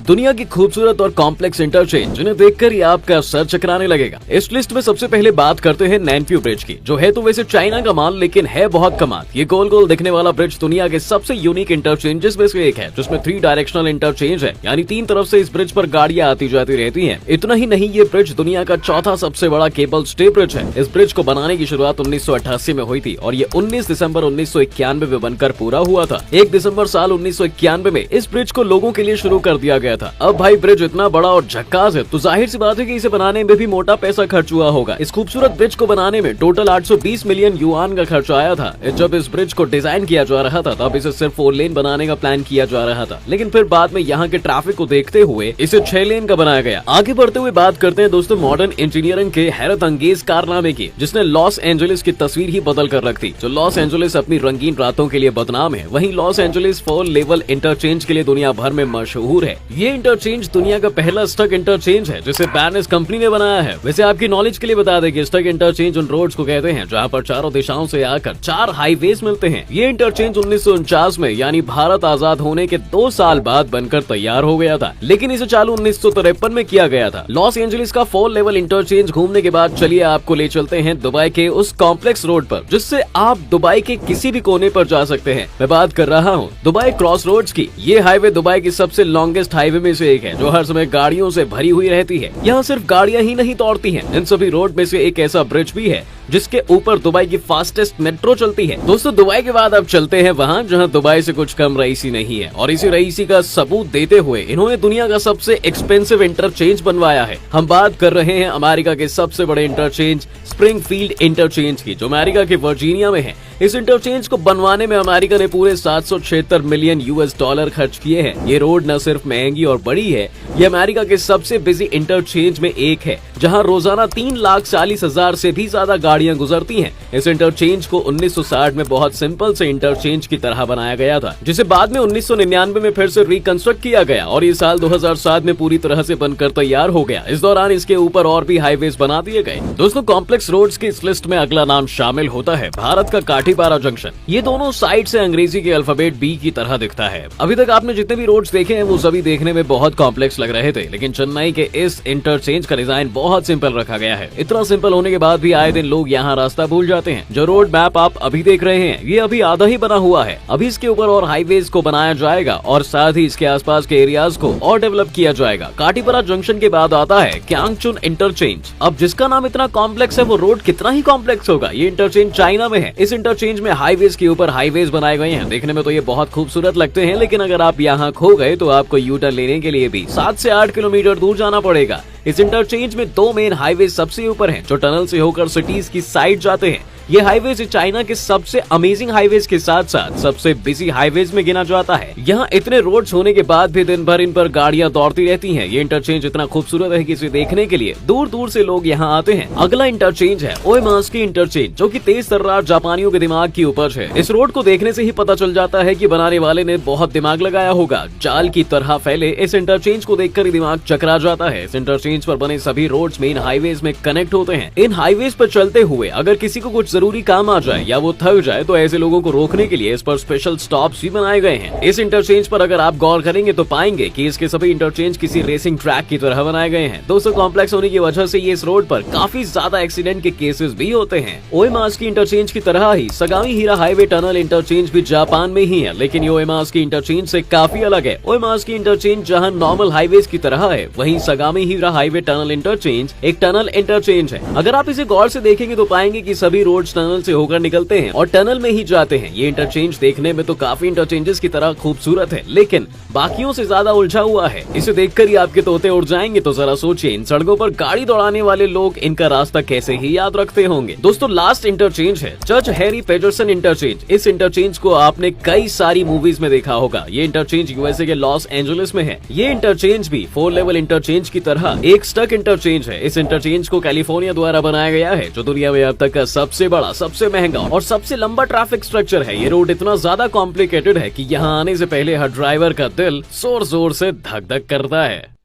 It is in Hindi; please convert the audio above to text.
दुनिया की खूबसूरत और कॉम्प्लेक्स इंटरचेंज जिन्हें देखकर ही आपका सर चकराने लगेगा। इस लिस्ट में सबसे पहले बात करते हैं नैनप्यू ब्रिज की, जो है तो वैसे चाइना का माल लेकिन है बहुत कमाल। ये गोल गोल दिखने वाला ब्रिज दुनिया के सबसे यूनिक इंटरचेंजेस में से एक है, जिसमें 3 डायरेक्शनल इंटरचेंज है, यानी 3 तरफ से इस ब्रिज पर गाड़ियां आती जाती रहती हैं। इतना ही नहीं, ये ब्रिज दुनिया का चौथा सबसे बड़ा केबल स्टे ब्रिज है। इस ब्रिज को बनाने की शुरुआत 1988 में हुई थी और ये 19 दिसंबर 1991 में बनकर पूरा हुआ था। 1 दिसंबर साल 1991 में इस ब्रिज को लोगों के लिए शुरू कर दिया गया था। अब भाई ब्रिज इतना बड़ा और झक्कास है तो जाहिर सी बात है कि इसे बनाने में भी मोटा पैसा खर्च हुआ होगा। इस खूबसूरत ब्रिज को बनाने में टोटल 820 मिलियन युआन का खर्च आया था। जब इस ब्रिज को डिजाइन किया जा रहा था तब इसे सिर्फ 4 लेन बनाने का प्लान किया जा रहा था, लेकिन फिर बाद में यहाँ के ट्रैफिक को देखते हुए इसे 6 लेन का बनाया गया। आगे बढ़ते हुए बात करते हैं दोस्तों मॉडर्न इंजीनियरिंग के हैरत अंगेज कारनामे की, जिसने लॉस एंजलिस की तस्वीर ही बदल कर रख दी। जो लॉस एंजलिस अपनी रंगीन रातों के लिए बदनाम है, वहीं लॉस एंजलिस 4 लेवल इंटरचेंज के लिए दुनिया भर में मशहूर है। ये इंटरचेंज दुनिया का पहला स्टक इंटरचेंज है जिसे बैनस कंपनी ने बनाया है। वैसे आपकी नॉलेज के लिए बता दें कि स्टक इंटरचेंज उन रोड्स को कहते हैं जहां पर चारों दिशाओं से आकर 4 हाईवेज मिलते हैं। ये इंटरचेंज 1949 में यानी भारत आजाद होने के 2 साल बाद बनकर तैयार हो गया था, लेकिन इसे चालू 1953 में किया गया था। लॉस एंजलिस का 4 लेवल इंटरचेंज घूमने के बाद चलिए आपको ले चलते हैं दुबई के उस कॉम्प्लेक्स रोड पर जिससे आप दुबई के किसी भी कोने पर जा सकते हैं। मैं बात कर रहा हूँ दुबई क्रॉस रोड्स की। ये हाईवे दुबई की सबसे लॉन्गेस्ट हाईवे में से एक है जो हर समय गाड़ियों से भरी हुई रहती है। यहाँ सिर्फ गाड़ियाँ ही नहीं दौड़ती हैं, इन सभी रोड में से एक ऐसा ब्रिज भी है जिसके ऊपर दुबई की फास्टेस्ट मेट्रो चलती है। दोस्तों दुबई के बाद अब चलते हैं वहाँ जहाँ दुबई से कुछ कम रईसी नहीं है, और इसी रईसी का सबूत देते हुए इन्होंने दुनिया का सबसे एक्सपेंसिव इंटरचेंज बनवाया है। हम बात कर रहे हैं अमेरिका के सबसे बड़े इंटरचेंज स्प्रिंगफील्ड इंटरचेंज की, जो अमेरिका के वर्जीनिया में है। इस इंटरचेंज को बनवाने में अमेरिका ने पूरे 776 मिलियन US$ खर्च किए हैं। ये रोड न सिर्फ महंगी और बड़ी है, ये अमेरिका के सबसे बिजी इंटरचेंज में एक है, जहां रोजाना 3,40,000 से भी ज्यादा गाड़ियां गुजरती हैं। इस इंटरचेंज को 1960 में बहुत सिंपल से इंटरचेंज की तरह बनाया गया था, जिसे बाद में 1999 में फिर से रिकंस्ट्रक्ट किया गया और ये साल 2007 में पूरी तरह से बनकर तैयार हो गया। इस दौरान इसके ऊपर और भी हाईवेज बना दिए गए। दोस्तों कॉम्प्लेक्स रोड्स की इस लिस्ट में अगला नाम शामिल होता है भारत का काठीपारा जंक्शन। ये दोनों साइड से अंग्रेजी के अल्फाबेट B की तरह दिखता है। अभी तक आपने जितने भी रोड्स देखे हैं वो सभी देखने में बहुत कॉम्प्लेक्स लग रहे थे, लेकिन चेन्नई के इस इंटरचेंज का डिजाइन बहुत सिंपल रखा गया है। इतना सिंपल होने के बाद भी आए दिन लोग यहाँ रास्ता भूल जाते हैं। जो रोड मैप आप अभी देख रहे हैं ये अभी आधा ही बना हुआ है। अभी इसके ऊपर और हाईवेज को बनाया जाएगा और साथ ही इसके आसपास के एरियाज को और डेवलप किया जाएगा। काठीपारा जंक्शन के बाद आता है क्यांगचुन इंटरचेंज। अब जिसका नाम इतना कॉम्प्लेक्स है वो रोड कितना ही कॉम्प्लेक्स होगा। ये इंटरचेंज चाइना में है। इस इंटरचेंज में हाईवेज के ऊपर हाईवेज बनाए गए हैं। देखने में तो ये बहुत खूबसूरत लगते हैं, लेकिन अगर आप यहाँ खो गए तो आपको यू टर्न लेने के लिए भी 7 से 8 किलोमीटर दूर जाना पड़ेगा। इस इंटरचेंज में 2 मेन हाईवे सबसे ऊपर हैं, जो टनल से होकर सिटीज की साइड जाते हैं। ये हाईवेज चाइना के सबसे अमेजिंग हाईवेज के साथ साथ सबसे बिजी हाईवेज में गिना जाता है। यहाँ इतने रोड्स होने के बाद भी दिन भर इन पर गाड़ियां दौड़ती रहती हैं। ये इंटरचेंज इतना खूबसूरत है कि इसे देखने के लिए दूर दूर से लोग यहाँ आते हैं। अगला इंटरचेंज है ओएमास्की इंटरचेंज, जो कि तेज तर्रार जापानियों के दिमाग की उपज है। इस रोड को देखने से ही पता चल जाता है कि बनाने वाले ने बहुत दिमाग लगाया होगा। जाल की तरह फैले इस इंटरचेंज को देखकर ही दिमाग चकरा जाता है। इस इंटरचेंज पर बने सभी रोड्स मेन हाईवेज में कनेक्ट होते हैं। इन हाईवेज पर चलते हुए अगर किसी को कुछ जरूरी काम आ जाए या वो थक जाए तो ऐसे लोगों को रोकने के लिए इस पर स्पेशल स्टॉप्स भी बनाए गए हैं। इस इंटरचेंज पर अगर आप गौर करेंगे तो पाएंगे कि इसके सभी इंटरचेंज किसी रेसिंग ट्रैक की तरह बनाए गए हैं। दोस्तों कॉम्प्लेक्स होने की वजह से ये इस रोड पर काफी ज्यादा एक्सीडेंट के केसेस भी होते हैं। ओएमास्की इंटरचेंज की तरह ही सगामी हीरा हाईवे टनल इंटरचेंज भी जापान में ही है, लेकिन ये ओएमास्की इंटरचेंज से काफी अलग है। ओएमास्की इंटरचेंज जहाँ नॉर्मल हाईवेज की तरह है, वहीं सगामी हीरा हाईवे टनल इंटरचेंज एक टनल इंटरचेंज है। अगर आप इसे गौर से देखेंगे तो पाएंगे कि सभी रोड टनल से होकर निकलते हैं और टनल में ही जाते हैं। ये इंटरचेंज देखने में तो काफी इंटरचेंजेस की तरह खूबसूरत है, लेकिन बाकियों से ज्यादा उलझा हुआ है। इसे देखकर ही आपके तोते उड़ जाएंगे। तो जरा सोचिए, इन सड़कों पर गाड़ी दौड़ाने वाले लोग इनका रास्ता कैसे ही याद रखते होंगे। दोस्तों लास्ट इंटरचेंज है जज हैरी पेटरसन इंटरचेंज। इस इंटरचेंज को आपने कई सारी मूवीज में देखा होगा। ये इंटरचेंज यूएसए के लॉस एंजलिस में है। ये इंटरचेंज भी 4 लेवल इंटरचेंज की तरह एक स्टक इंटरचेंज है। इस इंटरचेंज को कैलिफोर्निया द्वारा बनाया गया है, जो दुनिया में अब तक का सबसे बड़ा, सबसे महंगा और सबसे लंबा ट्रैफिक स्ट्रक्चर है। ये रोड इतना ज्यादा कॉम्प्लिकेटेड है कि यहाँ आने से पहले हर ड्राइवर का दिल जोर जोर से धक धक करता है।